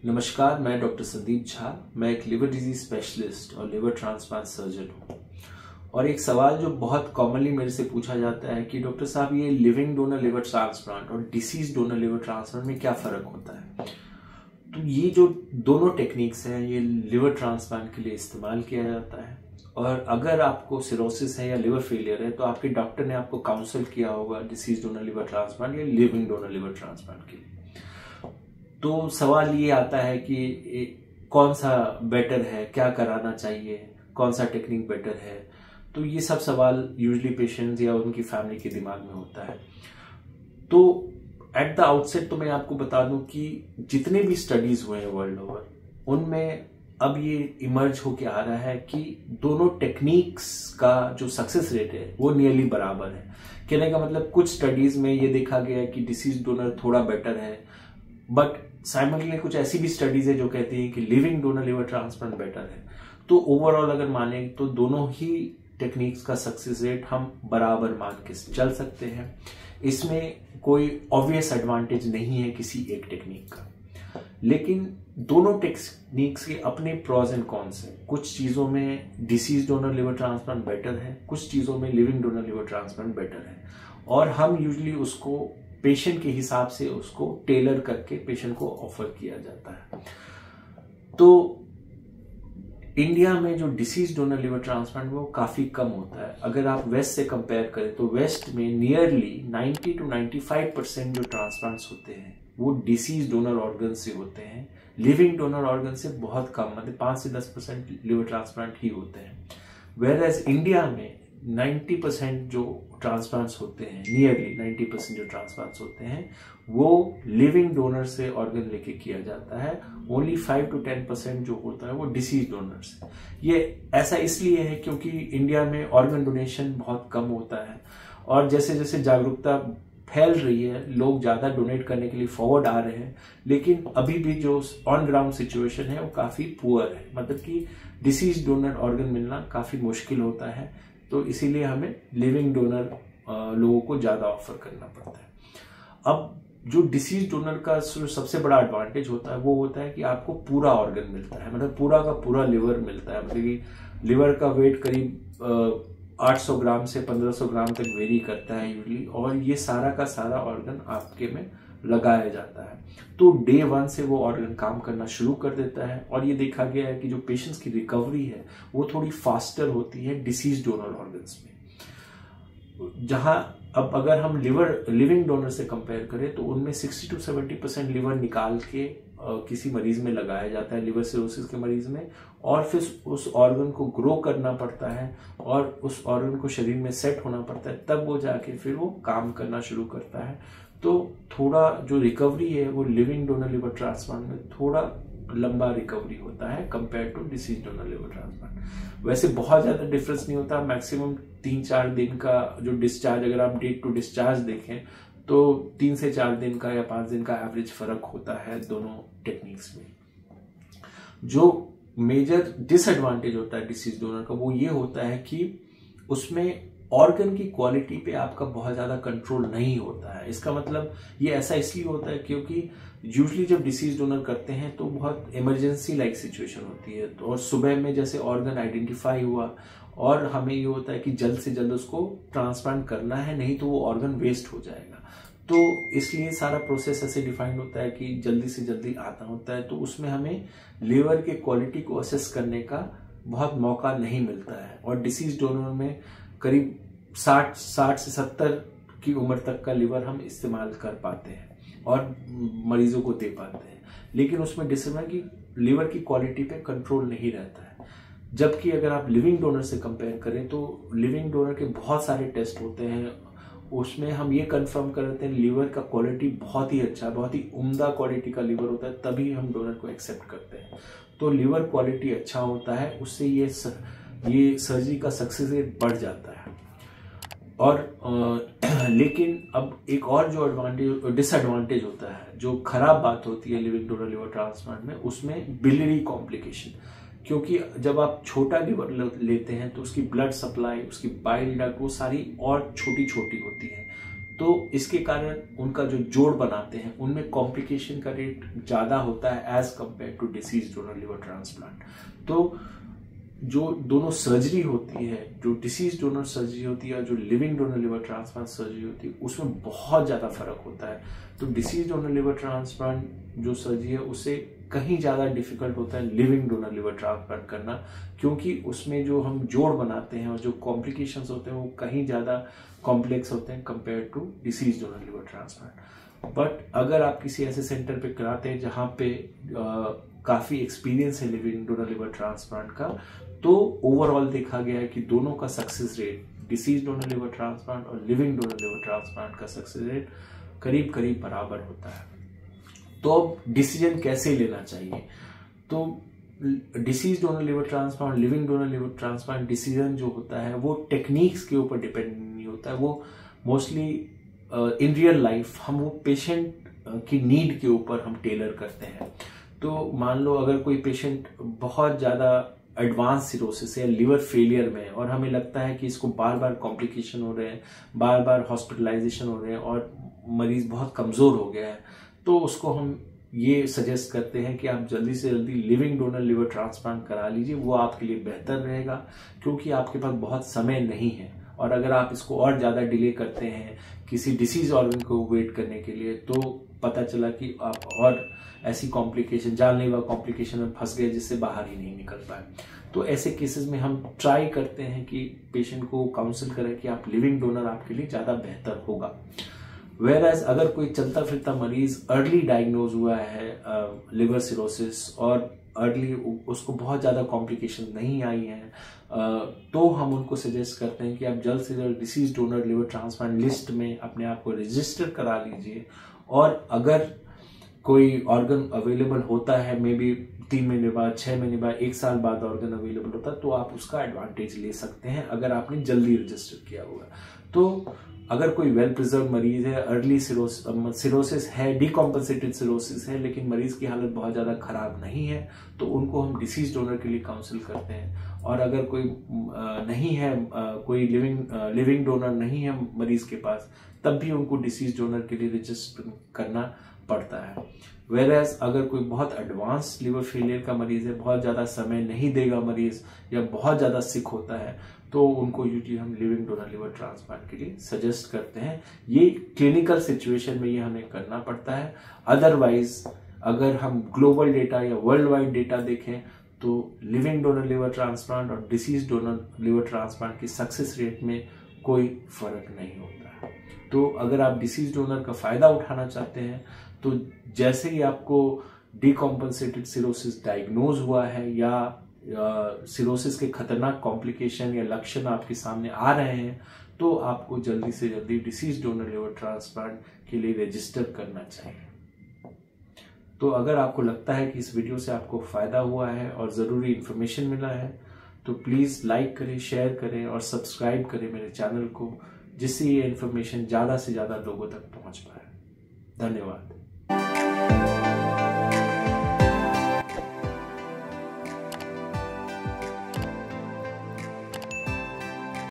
नमस्कार, मैं डॉक्टर संदीप झा। मैं एक लिवर डिजीज स्पेशलिस्ट और लिवर ट्रांसप्लांट सर्जन हूँ। और एक सवाल जो बहुत कॉमनली मेरे से पूछा जाता है कि डॉक्टर साहब, ये लिविंग डोनर लिवर ट्रांसप्लांट और डिसीज डोनर लिवर ट्रांसप्लांट में क्या फ़र्क होता है। तो ये जो दोनों टेक्निक्स हैं, ये लिवर ट्रांसप्लांट के लिए इस्तेमाल किया जाता है। और अगर आपको सिरोसिस है या लिवर फेलियर है तो आपके डॉक्टर ने आपको काउंसल किया होगा डिसीज डोनर लिवर ट्रांसप्लांट या लिविंग डोनर लिवर ट्रांसप्लांट के लिए। तो सवाल ये आता है कि कौन सा बेटर है, क्या कराना चाहिए, कौन सा टेक्निक बेटर है। तो ये सब सवाल यूजुअली पेशेंट्स या उनकी फैमिली के दिमाग में होता है। तो एट द आउटसेट तो मैं आपको बता दूं कि जितने भी स्टडीज हुए हैं वर्ल्ड ओवर, उनमें अब ये इमर्ज होके आ रहा है कि दोनों टेक्निक्स का जो सक्सेस रेट है वो नियरली बराबर है। कहने का मतलब कुछ स्टडीज में ये देखा गया है कि डिसीज डोनर थोड़ा बेटर है, बट साइमल्टेनियसली कुछ ऐसी भी स्टडीज है जो कहती है कि living donor liver transplant better है। तो ओवरऑल अगर माने तो दोनों ही टेक्निक्स का सक्सेस रेट हम बराबर मान के चल सकते हैं। इसमें कोई ऑब्वियस एडवांटेज नहीं है किसी एक टेक्निक का, लेकिन दोनों टेक्निक्स के अपने प्रॉज एंड कॉन्स हैं। कुछ चीजों में disease donor liver transplant better है, कुछ चीजों में living donor liver transplant better है। और हम यूजुअली उसको पेशेंट के हिसाब से उसको टेलर करके पेशेंट को ऑफर किया जाता है। तो इंडिया में जो डिसीज डोनर लिवर ट्रांसप्लांट वो काफी कम होता है। अगर आप वेस्ट से कंपेयर करें तो वेस्ट में नियरली 90 to 95% जो ट्रांसप्लांट्स होते हैं वो डिसीज डोनर ऑर्गन से होते हैं। लिविंग डोनर ऑर्गन से बहुत कम, मतलब 5 से 10% लिवर ट्रांसप्लांट ही होते हैं। वेयर एज इंडिया में 90% जो ट्रांसप्लांट्स होते हैं, नियरली 90% जो ट्रांसप्लांट्स होते हैं वो लिविंग डोनर से ऑर्गन लेके किया जाता है। ओनली 5 to 10% जो होता है वो डिसीज डोनर से। ये ऐसा इसलिए है क्योंकि इंडिया में ऑर्गन डोनेशन बहुत कम होता है, और जैसे जैसे जागरूकता फैल रही है, लोग ज्यादा डोनेट करने के लिए फॉरवर्ड आ रहे हैं, लेकिन अभी भी जो ऑन ग्राउंड सिचुएशन है वो काफी पुअर है। मतलब कि डिसीज डोनर ऑर्गन मिलना काफी मुश्किल होता है। तो इसीलिए हमें लिविंग डोनर लोगों को ज्यादा ऑफर करना पड़ता है। अब जो डिसीज डोनर का सबसे बड़ा एडवांटेज होता है वो होता है कि आपको पूरा ऑर्गन मिलता है, मतलब पूरा का पूरा लिवर मिलता है। मतलब कि लिवर का वेट करीब 800 ग्राम से 1500 ग्राम तक वेरी करता है यूजली, और ये सारा का सारा ऑर्गन आपके में लगाया जाता है। तो डे 1 से वो ऑर्गन काम करना शुरू कर देता है। और ये देखा गया है कि जो पेशेंट्स की रिकवरी है वो थोड़ी फास्टर होती है डिसीज डोनर ऑर्गन्स में। जहां अब अगर हम लिविंग डोनर से कंपेयर करें तो उनमें 60 to 70% लिवर निकाल के किसी मरीज में लगाया जाता है, लिवर सिरोसिस के मरीज में, और फिर उस ऑर्गन को ग्रो करना पड़ता है और उस ऑर्गन को शरीर में सेट होना पड़ता है, तब वो जाके फिर वो काम करना शुरू करता है। तो थोड़ा जो रिकवरी है वो लिविंग डोनर लिवर ट्रांसप्लांट में थोड़ा लंबा रिकवरी होता है compare to deceased donor liver transplant. वैसे बहुत ज्यादा डिफरेंस नहीं होता, मैक्सिमम 3-4 दिन का जो डिस्चार्ज, अगर आप डेट टू डिस्चार्ज देखें तो 3 से 4 दिन का या 5 दिन का एवरेज फर्क होता है दोनों टेक्निक्स में। जो मेजर डिसएडवांटेज होता है डिसीज डोनर का वो ये होता है कि उसमें ऑर्गन की क्वालिटी पे आपका बहुत ज्यादा कंट्रोल नहीं होता है। इसका मतलब ये ऐसा इसलिए होता है क्योंकि यूजुअली जब डिसीज डोनर करते हैं तो बहुत इमरजेंसी लाइक सिचुएशन होती है, तो और सुबह में जैसे ऑर्गन आइडेंटिफाई हुआ और हमें ये होता है कि जल्द से जल्द उसको ट्रांसप्लांट करना है, नहीं तो वो ऑर्गन वेस्ट हो जाएगा। तो इसलिए सारा प्रोसेस ऐसे डिफाइंड होता है कि जल्दी से जल्दी आता होता है। तो उसमें हमें लिवर के क्वालिटी को असेस करने का बहुत मौका नहीं मिलता है। और डिसीज डोनर में करीब 60 से 70 की उम्र तक का लिवर हम इस्तेमाल कर पाते हैं और मरीजों को दे पाते हैं, लेकिन उसमें डिसएडवांटेज की लिवर की क्वालिटी पे कंट्रोल नहीं रहता है। जबकि अगर आप लिविंग डोनर से कंपेयर करें तो लिविंग डोनर के बहुत सारे टेस्ट होते हैं, उसमें हम ये कंफर्म करते हैं लिवर का क्वालिटी बहुत ही अच्छा, बहुत ही उम्दा क्वालिटी का लिवर होता है, तभी हम डोनर को एक्सेप्ट करते हैं। तो लिवर क्वालिटी अच्छा होता है, उससे ये सर्जरी का सक्सेस रेट बढ़ जाता है। और लेकिन अब एक और जो डिसएडवांटेज होता है, जो खराब बात होती है लिविंग डोनर लिवर ट्रांसप्लांट में, उसमें बिलियरी कॉम्प्लिकेशन। क्योंकि जब आप छोटा लिवर लेते हैं तो उसकी ब्लड सप्लाई, उसकी बाइल डक्ट, वो सारी और छोटी छोटी होती है। तो इसके कारण उनका जो जोड़ बनाते हैं उनमें कॉम्प्लिकेशन का रेट ज़्यादा होता है as compare to deceased donor liver transplant. तो जो दोनों सर्जरी होती है, जो डिसीज डोनर सर्जरी होती है और जो living donor liver transplant surgery होती है, उसमें बहुत ज़्यादा फर्क होता है। तो डिसीज डोनर लिवर ट्रांसप्लांट जो सर्जरी है उससे कहीं ज़्यादा डिफिकल्ट होता है लिविंग डोनर लिवर ट्रांसप्लांट करना, क्योंकि उसमें जो हम जोड़ बनाते हैं और जो कॉम्प्लिकेशंस होते हैं वो कहीं ज़्यादा कॉम्प्लेक्स होते हैं compare to deceased donor liver transplant. But अगर आप किसी ऐसे सेंटर पे कराते हैं जहाँ पे काफ़ी एक्सपीरियंस है लिविंग डोनर लिवर ट्रांसप्लांट का, तो ओवरऑल देखा गया है कि दोनों का success rate, disease donor liver transplant और लिविंग डोनर लिवर ट्रांसप्लांट का सक्सेस रेट करीब करीब बराबर होता है। तो अब डिसीजन कैसे लेना चाहिए? तो disease donor liver transplant, living donor liver transplant decision जो होता है वो टेक्निक्स के ऊपर डिपेंड नहीं होता है। वो मोस्टली इन रियल लाइफ हम वो पेशेंट की नीड के ऊपर हम टेलर करते हैं। तो मान लो अगर कोई पेशेंट बहुत ज़्यादा एडवांस सिरोसिस है, लिवर फेलियर में, और हमें लगता है कि इसको बार बार कॉम्प्लिकेशन हो रहे हैं, बार बार हॉस्पिटलाइजेशन हो रहे हैं और मरीज बहुत कमज़ोर हो गया है, तो उसको हम ये सजेस्ट करते हैं कि आप जल्दी से जल्दी लिविंग डोनर लिवर ट्रांसप्लांट करा लीजिए। वो आपके लिए बेहतर रहेगा क्योंकि आपके पास बहुत समय नहीं है, और अगर आप इसको और ज़्यादा डिले करते हैं किसी डिसीज ऑर्गन को वेट करने के लिए, तो पता चला कि आप और ऐसी कॉम्प्लिकेशन, जानलेवा कॉम्प्लिकेशन में फंस गए जिससे बाहर ही नहीं निकल पाए। तो ऐसे केसेस में हम ट्राई करते हैं कि पेशेंट को काउंसिल करें कि आप लिविंग डोनर आपके लिए ज़्यादा बेहतर होगा। वेरएज अगर कोई चलता फिरता मरीज अर्ली डायग्नोज हुआ है लिवर सिरोसिस और अर्ली उसको बहुत ज़्यादा कॉम्प्लिकेशन नहीं आई है, तो हम उनको सजेस्ट करते हैं कि आप जल्द से जल्द disease donor liver transplant list में अपने आप को रजिस्टर करा लीजिए। और अगर कोई ऑर्गन अवेलेबल होता है, मे बी 3 महीने बाद, 6 महीने बाद, 1 साल बाद ऑर्गन अवेलेबल होता है, तो आप उसका एडवांटेज ले सकते हैं अगर आपने जल्दी रजिस्टर किया हुआ। तो अगर कोई वेल प्रिजर्व मरीज है, अर्ली सिरोसिस है, डिकॉम्पनसेटेड सिरोसिस है, लेकिन मरीज की हालत बहुत ज़्यादा खराब नहीं है, तो उनको हम डिसीज डोनर के लिए काउंसिल करते हैं। और अगर कोई नहीं है, कोई लिविंग डोनर नहीं है मरीज के पास, तब भी उनको डिसीज डोनर के लिए रजिस्टर करना पड़ता है। वेरएज अगर कोई बहुत एडवांस लिवर फेलियर का मरीज है, बहुत ज़्यादा समय नहीं देगा मरीज, या बहुत ज़्यादा सिक होता है, तो उनको यूजुअली हम लिविंग डोनर लिवर ट्रांसप्लांट के लिए सजेस्ट करते हैं। ये क्लिनिकल सिचुएशन में ये हमें करना पड़ता है। अदरवाइज अगर हम ग्लोबल डेटा या वर्ल्ड वाइड डेटा देखें तो लिविंग डोनर लिवर ट्रांसप्लांट और डिसीज डोनर लिवर ट्रांसप्लांट की सक्सेस रेट में कोई फर्क नहीं होता है। तो अगर आप डिसीज डोनर का फायदा उठाना चाहते हैं, तो जैसे ही आपको डिकॉम्पनसेटेड सिरोसिस डायग्नोज हुआ है या सिरोसिस के खतरनाक कॉम्प्लिकेशन या लक्षण आपके सामने आ रहे हैं, तो आपको जल्दी से जल्दी डिसीज डोनर लिवर ट्रांसप्लांट के लिए रजिस्टर करना चाहिए। तो अगर आपको लगता है कि इस वीडियो से आपको फायदा हुआ है और ज़रूरी इन्फॉर्मेशन मिला है, तो प्लीज़ लाइक करें, शेयर करें और सब्सक्राइब करें मेरे चैनल को, जिससे ये इन्फॉर्मेशन ज़्यादा से ज़्यादा लोगों तक पहुंच पाए। धन्यवाद।